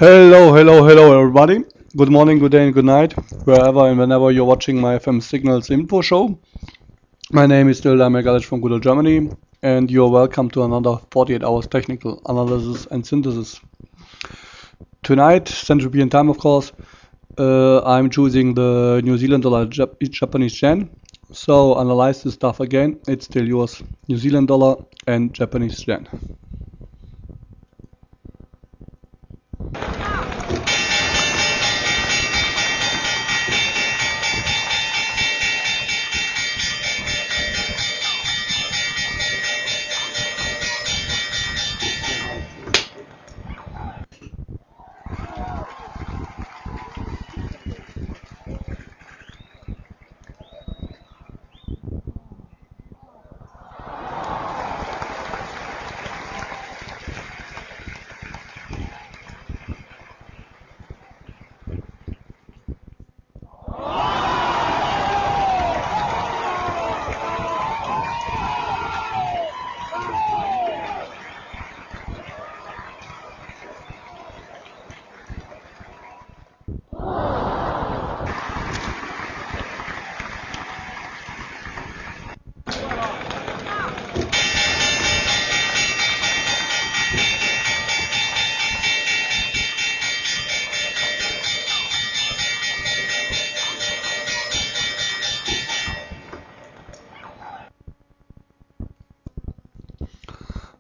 Hello, everybody. Good morning, good day, and good night, wherever and whenever you're watching my FM Signals info show. My name is still Damir from good old Germany, and you're welcome to another 48 hours technical analysis and synthesis. Tonight, Central European time, of course, I'm choosing the New Zealand dollar, Japanese yen. So analyze this stuff again. It's still yours, New Zealand dollar and Japanese yen.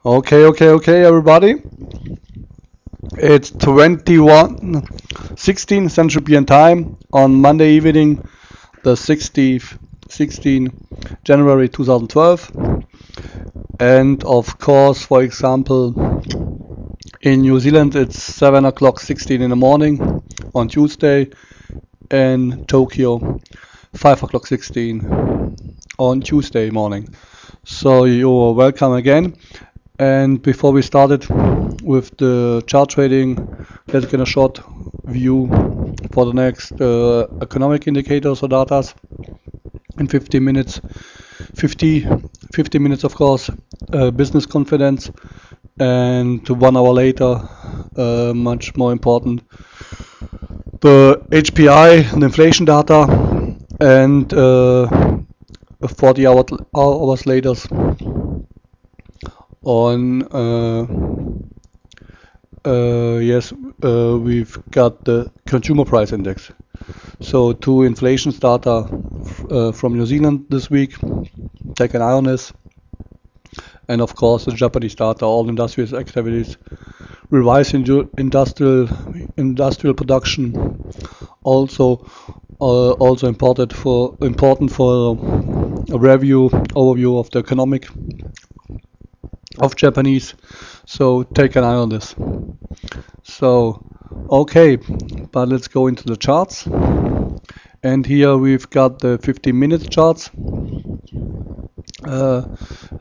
Okay, everybody. It's 21:16 Central European time on Monday evening, the 16th January 2012. And of course, for example, in New Zealand it's 7 o'clock 16 in the morning on Tuesday, and Tokyo 5 o'clock 16 on Tuesday morning. So you're welcome again. And before we started with the chart trading, let's get a short view for the next economic indicators or datas in 50 minutes. 50 minutes, of course, business confidence, and 1 hour later, much more important, the HPI, the inflation data, and 40 hours later on we've got the consumer price index. So 2 inflation data from New Zealand this week. Take an eye on this. And of course the Japanese data, all industrial activities, revised industrial production, also important for a overview of the economic of Japanese. So take an eye on this. So okay, but let's go into the charts. And here we've got the 50-minute charts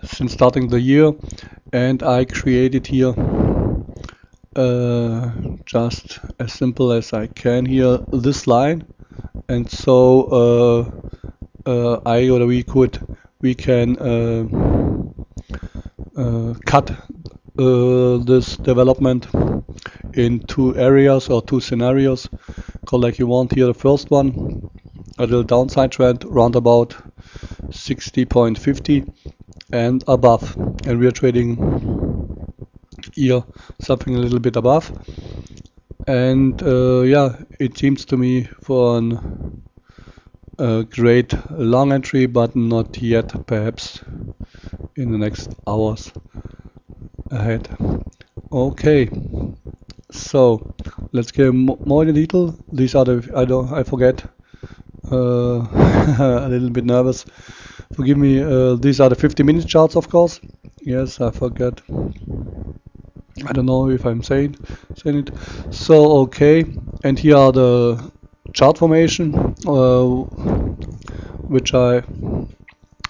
since starting the year, and I created here just as simple as I can here this line, and so we can cut this development in 2 areas or 2 scenarios. Call like you want here. The first one, a little downside trend round about 60.50 and above, and we are trading here something a little bit above. And it seems to me for a great long entry, but not yet, perhaps in the next hours ahead. Okay, so let's get more in detail. These are the I forget a little bit nervous, forgive me. These are the 50-minute charts, of course. Yes, I forget. I don't know if I'm saying it. So okay, and here are the chart formation which I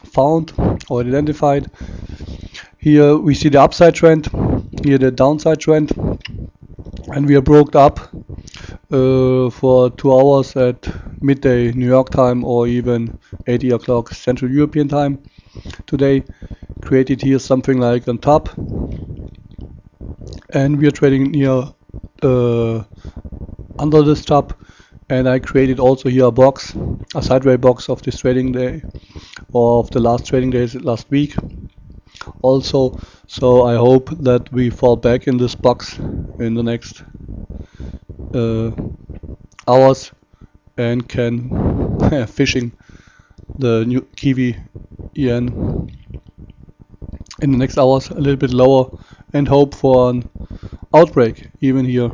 found or identified. Here we see the upside trend, here the downside trend, and we are broke up for 2 hours at midday New York time, or even 80 o'clock Central European time today. Created here something like on top, and we are trading near under this tab, and I created also here a box, a sideways box of this trading day, or of the last trading days last week also. So I hope that we fall back in this box in the next hours and can fishing the new Kiwi yen in the next hours a little bit lower, and hope for an outbreak even here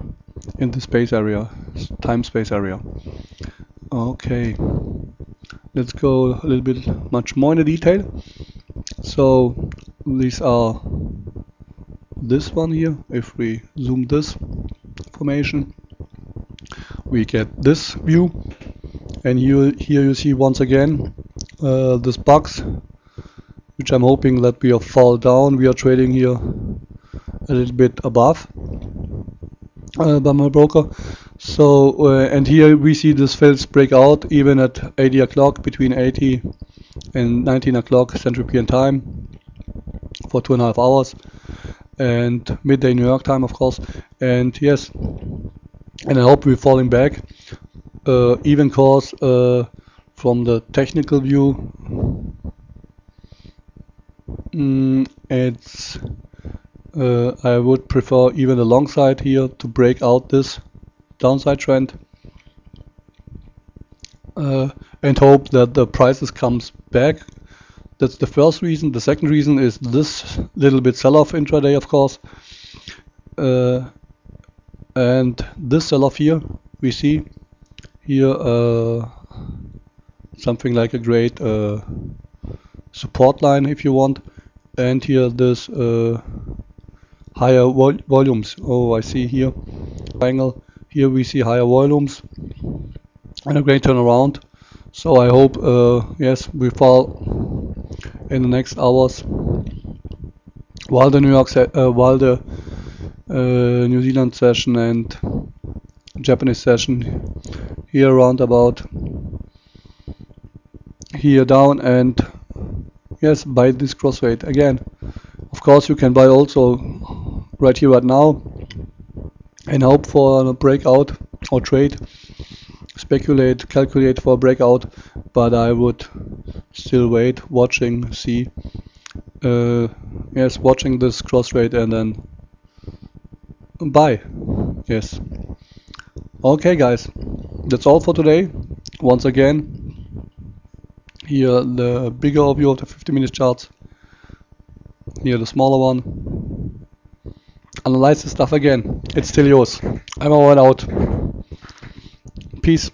in the space area, time space area. Okay, let's go a little bit much more into detail. So these are this one here. If we zoom this formation, we get this view, and here you see once again this box, which I'm hoping that we fall down. We are trading here a little bit above by my broker. So and here we see this fails break out even at 80 o'clock, between 80 and 19 o'clock Central European time, for 2.5 hours, and midday New York time, of course. And yes, and I hope we're falling back. Even course from the technical view, it's I would prefer even the long side here to break out this downside trend, and hope that the prices comes back. That's the first reason. The second reason is this little bit sell-off intraday, of course, and this sell-off here we see here something like a great support line, if you want, and here this higher volumes. Oh, I see here triangle. Here we see higher volumes and a great turnaround. So I hope yes, we fall in the next hours, while the New Zealand session and Japanese session here around about here down, and yes, buy this cross rate again. Of course, you can buy also right here right now and hope for a breakout or trade, speculate, calculate for a breakout, but I would still wait, watching, see, yes, watching this cross rate and then buy. Yes. Okay, guys, that's all for today. Once again, here the bigger overview of the 50-minute charts, here the smaller one. Analyze the stuff again. It's still yours. I'm all out. Peace.